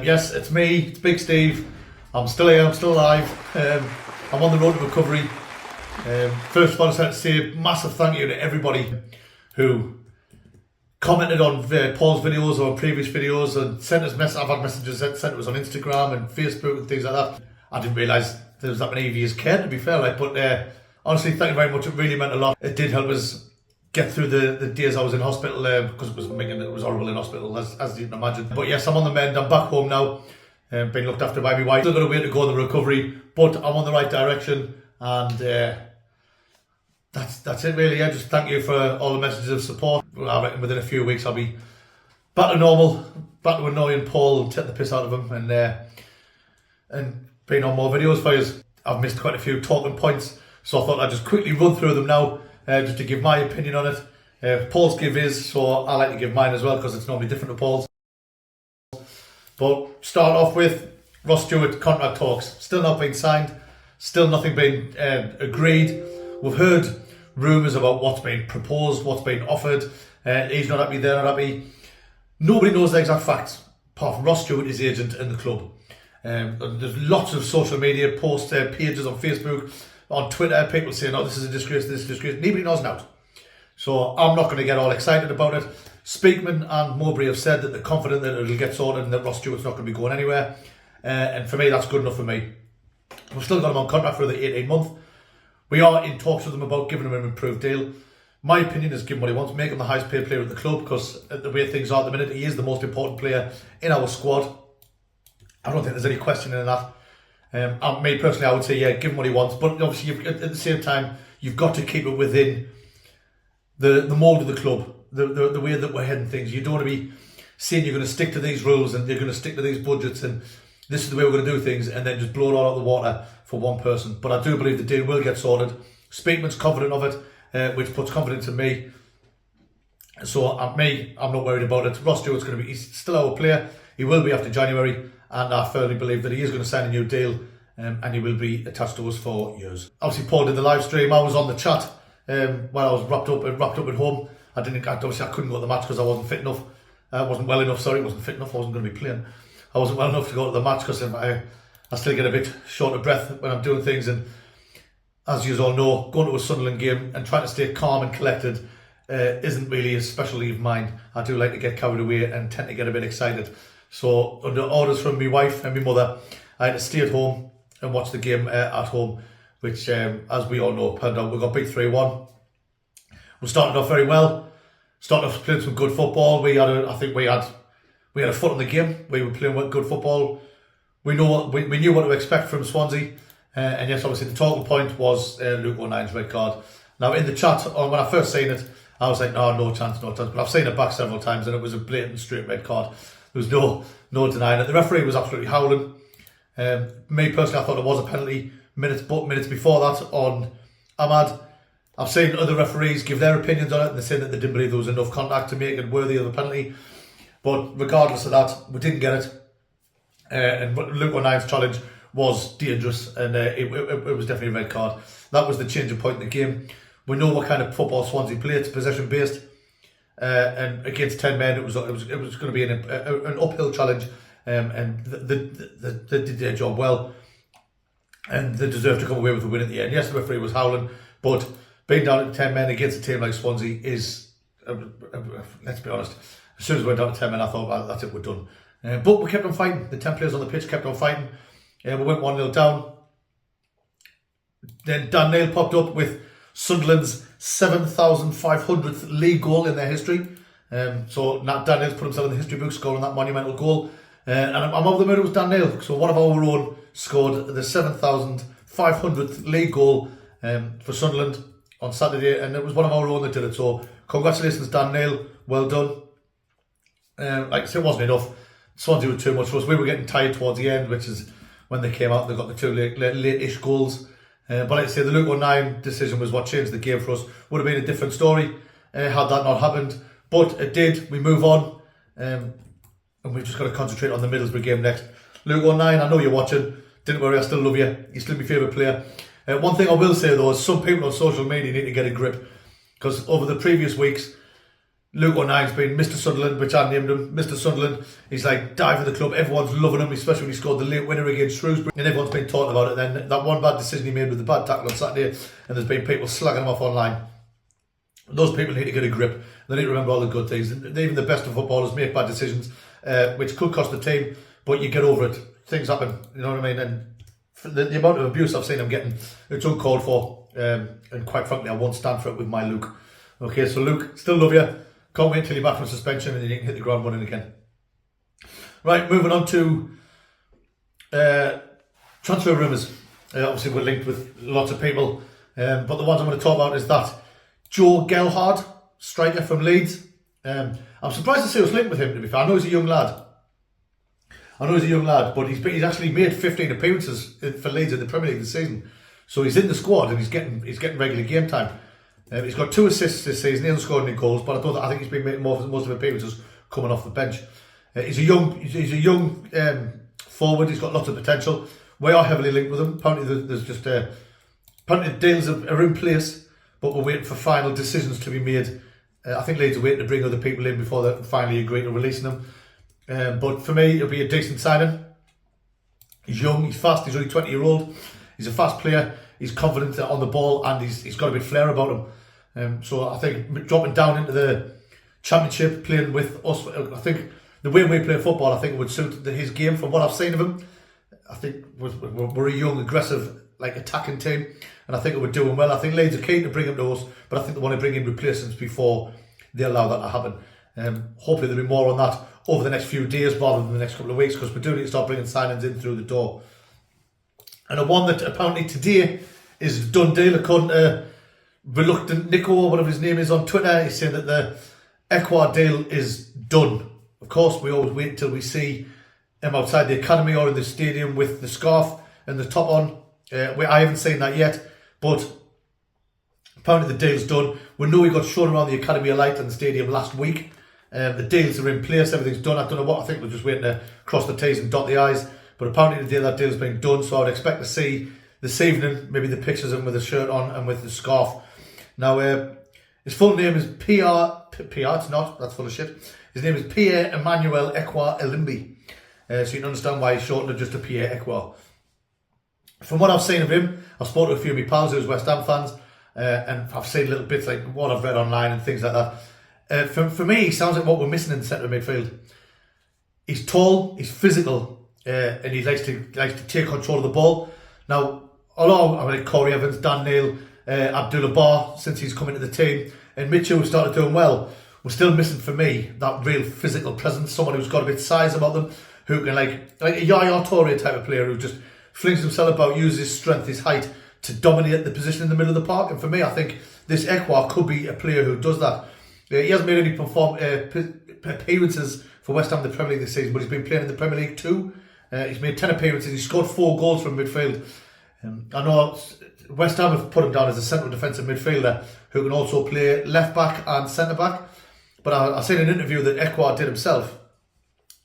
Yes, it's me, it's Big Steve. I'm still here, I'm still alive. I'm on the road to recovery. First of all, I just like to say a massive thank you to everybody who commented on Paul's videos or previous videos and sent us messages. I've had messages sent to us on Instagram and Facebook and things like that. I didn't realise there was that many of you cared, to be fair, but honestly, thank you very much. It really meant a lot. It did help us get through the days I was in hospital because it was horrible in hospital, as you can imagine. But yes, I'm on the mend. I'm back home now, being looked after by my wife. Still got a way to go in the recovery, but I'm on the right direction, and that's it really. Just thank you for all the messages of support. I reckon within a few weeks I'll be back to normal, back to annoying Paul and take the piss out of him, and being on more videos for you. I've missed quite a few talking points, so I thought I'd just quickly run through them now. Just to give my opinion on it. Paul's give his, so I like to give mine as well because it's normally different to Paul's. But start off with Ross Stewart contract talks. Still not being signed, still nothing being agreed. We've heard rumours about what's being proposed, what's being offered. He's not happy, they're not happy. Nobody knows the exact facts, apart from Ross Stewart, his agent, and the club. There's lots of social media posts, pages on Facebook, on Twitter, people saying, oh, this is a disgrace, this is a disgrace. Nobody knows now. So I'm not going to get all excited about it. Speakman and Mowbray have said that they're confident that it'll get sorted and that Ross Stewart's not going to be going anywhere. And for me, that's good enough for me. We've still got him on contract for the 18 month. We are in talks with him about giving him an improved deal. My opinion is give him what he wants, make him the highest paid player at the club, because the way things are at the minute, he is the most important player in our squad. I don't think there's any question in that. Me personally, I would say, yeah, give him what he wants, but obviously at the same time, you've got to keep it within the mould of the club, the way that we're heading things. You don't want to be saying you're going to stick to these rules and you're going to stick to these budgets and this is the way we're going to do things, and then just blow it all out of the water for one person. But I do believe the deal will get sorted. Speakman's confident of it, which puts confidence in me. So I'm not worried about it. Ross Stewart's going to be, he's still our player. He will be after January. And I firmly believe that he is going to sign a new deal, and he will be attached to us for years. Obviously, Paul did the live stream. I was on the chat while I was wrapped up at home. I couldn't go to the match because I wasn't fit enough. I wasn't well enough. Sorry, wasn't fit enough. I wasn't going to be playing. I wasn't well enough to go to the match because I still get a bit short of breath when I'm doing things. And as you all know, going to a Sunderland game and trying to stay calm and collected isn't really a specialty of mine. I do like to get carried away and tend to get a bit excited. So under orders from my wife and my mother, I had to stay at home and watch the game at home, which, as we all know, panned out. We got beat 3-1. We started off very well. Started off playing some good football. We had a foot in the game. We were playing good football. We knew what to expect from Swansea. And yes, obviously the talking point was Luke O'Nine's red card. Now in the chat, when I first seen it, I was like, no chance. But I've seen it back several times and it was a blatant straight red card. There was no denying it. The referee was absolutely howling. Me personally, I thought it was a penalty minutes before that on Ahmad. I've seen other referees give their opinions on it and they said that they didn't believe there was enough contact to make it worthy of a penalty. But regardless of that, we didn't get it. And Luke O'Nine's challenge was dangerous and it was definitely a red card. That was the changing point in the game. We know what kind of football Swansea play. It's possession based. And against 10 men, it was going to be an uphill challenge, and they did their job well, and they deserved to come away with a win at the end. Yes, the referee was howling, but being down at 10 men against a team like Swansea is, let's be honest, as soon as we went down to 10 men, I thought, well, that's it, we're done. But we kept on fighting. The 10 players on the pitch kept on fighting. We went 1-0 down. Then Dan Neil popped up with Sunderland's 7,500th league goal in their history. So Dan Neil's put himself in the history book scoring that monumental goal. And I'm over the moon it was Dan Neil. So one of our own scored the 7,500th league goal for Sunderland on Saturday. And it was one of our own that did it. So congratulations, Dan Neil. Well done. Like I said, it wasn't enough. Swansea were too much for us. We were getting tired towards the end, which is when they came out. They got the two late-ish goals. But like I say, the Luke O'Nine decision was what changed the game for us. Would have been a different story had that not happened. But it did. We move on. And we've just got to concentrate on the Middlesbrough game next. Luke O'Nine, I know you're watching. Didn't worry, I still love you. You're still my favourite player. One thing I will say though is some people on social media need to get a grip. Because over the previous weeks, Luke O'Nine's been Mr. Sunderland, which I named him. Mr. Sunderland, he's like died for the club. Everyone's loving him, especially when he scored the late winner against Shrewsbury. And everyone's been talking about it. Then that one bad decision he made with the bad tackle on Saturday, and there's been people slagging him off online. Those people need to get a grip. They need to remember all the good things. Even the best of footballers make bad decisions, which could cost the team, but you get over it. Things happen, you know what I mean? And the amount of abuse I've seen him getting, it's uncalled for. And quite frankly, I won't stand for it with my Luke. Okay, so Luke, still love you. Can't wait until you're back from suspension and you can hit the ground running again. Right, moving on to transfer rumours. Obviously, we're linked with lots of people, but the ones I'm going to talk about is that Joe Gelhardt, striker from Leeds. I'm surprised to see us linked with him, to be fair. I know he's a young lad. But he's actually made 15 appearances for Leeds in the Premier League this season. So he's in the squad and he's getting regular game time. He's got 2 assists this season. He hasn't scored any goals, but I think he's been making most of appearances coming off the bench. He's a young forward. He's got lots of potential. We are heavily linked with him. Apparently, there's just apparently deals are in place, but we're waiting for final decisions to be made. I think Leeds are waiting to bring other people in before they finally agree to releasing them. But for me, it'll be a decent signing. He's young. He's fast. He's only 20-year-old. He's a fast player. He's confident on the ball, and he's got a bit of flair about him. So I think dropping down into the Championship, playing with us, I think the way we play football, I think it would suit his game from what I've seen of him. I think we're a young, aggressive, like attacking team, and I think it would do him well. I think Leeds are keen to bring him to us, but I think they want to bring in replacements before they allow that to happen. Hopefully there'll be more on that over the next few days rather than the next couple of weeks, because we do need to start bringing signings in through the door. And the one that apparently today is a done deal, according to Reluctant Nico, or whatever his name is on Twitter. He's saying that the Ekwah deal is done. Of course, we always wait until we see him outside the academy or in the stadium with the scarf and the top on. I haven't seen that yet, but apparently the deal's done. We know he got shown around the academy a light in the stadium last week. The deals are in place, everything's done. I don't know what, I think we're just waiting to cross the T's and dot the I's. But apparently the day that deal's been done, so I would expect to see this evening maybe the pictures of him with the shirt on and with the scarf. Now, his full name is Pierre, it's not, that's full of shit. His name is Pierre Emmanuel Ekwah Elimbi. So you can understand why he's shortened it just to Pierre Ekwah. From what I've seen of him, I've spoken to a few of my pals who's West Ham fans, and I've seen little bits like what I've read online and things like that. For me, he sounds like what we're missing in the centre of midfield. He's tall, he's physical, and he likes to take control of the ball. Now, although I mean Corey Evans, Dan Neil, Abdullah Bar, since he's come into the team, and Mitchell started doing well, we're still missing for me that real physical presence, someone who's got a bit of size about them, who can like a Yaya Toure type of player who just flings himself about, uses his strength, his height to dominate the position in the middle of the park. And for me, I think this Ekwah could be a player who does that. He hasn't made any appearances for West Ham in the Premier League this season, but he's been playing in the Premier League too. He's made 10 appearances. He's scored 4 goals from midfield. I know West Ham have put him down as a central defensive midfielder who can also play left back and centre back. But I seen an interview that Ekwah did himself,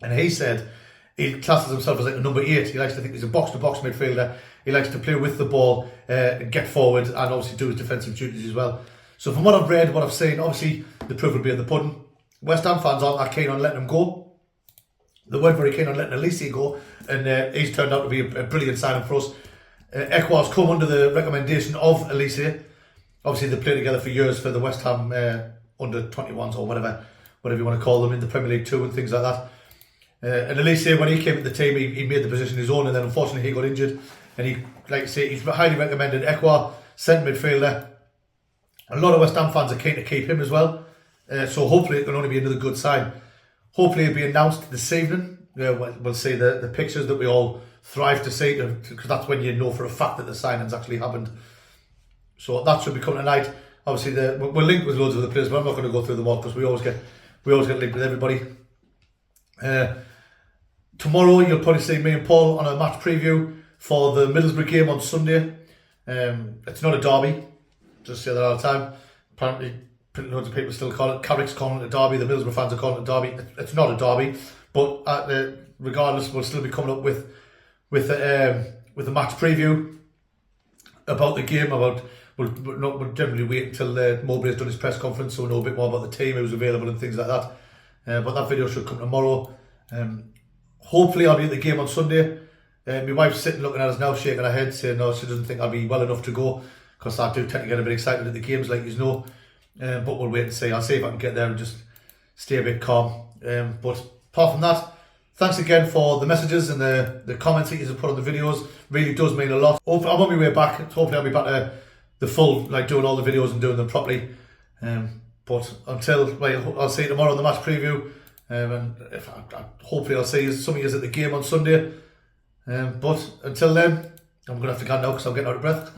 and he said he classes himself as like a number 8. He likes to think he's a box-to-box midfielder. He likes to play with the ball, get forward, and obviously do his defensive duties as well. So from what I've read, what I've seen, obviously the proof will be in the pudding. West Ham fans aren't that keen on letting him go. They weren't very keen on letting Elise go, and he's turned out to be a brilliant signing for us. Ekwah's come under the recommendation of Elise. Obviously they played together for years for the West Ham under 21s or whatever you want to call them in the Premier League 2 and things like that. And Elise, when he came to the team, he made the position his own, and then unfortunately he got injured. And he, like I say, he's highly recommended. Ekwah, centre midfielder. A lot of West Ham fans are keen to keep him as well. So hopefully it can only be another good sign. Hopefully it'll be announced this evening. We'll see the pictures that we all thrive to see, because that's when you know for a fact that the signing's actually happened. So that should be coming tonight. Obviously we're linked with loads of the players, but I'm not going to go through them all because we always get linked with everybody. Tomorrow you'll probably see me and Paul on a match preview for the Middlesbrough game on Sunday. It's not a derby, just say that all the time. Apparently loads of people still call it, Carrick's calling it a derby, the Middlesbrough fans are calling it a derby. It's not a derby, but regardless, we'll still be coming up with a match preview about the game, about we'll generally wait until Mowbray's done his press conference, so we'll know a bit more about the team, who's available and things like that. But that video should come tomorrow. Hopefully I'll be at the game on Sunday. My wife's sitting looking at us now, shaking her head, saying no, she doesn't think I'll be well enough to go, because I do tend to get a bit excited at the games, like you know. But we'll wait and see. I'll see if I can get there and just stay a bit calm. But apart from that, thanks again for the messages and the comments that you put on the videos. Really does mean a lot. I'm on my way back. Hopefully I'll be back to the full, like doing all the videos and doing them properly. But until, well, I'll see you tomorrow on the match preview. And hopefully I'll see some of you at the game on Sunday. But until then, I'm going to have to go now because I'm getting out of breath.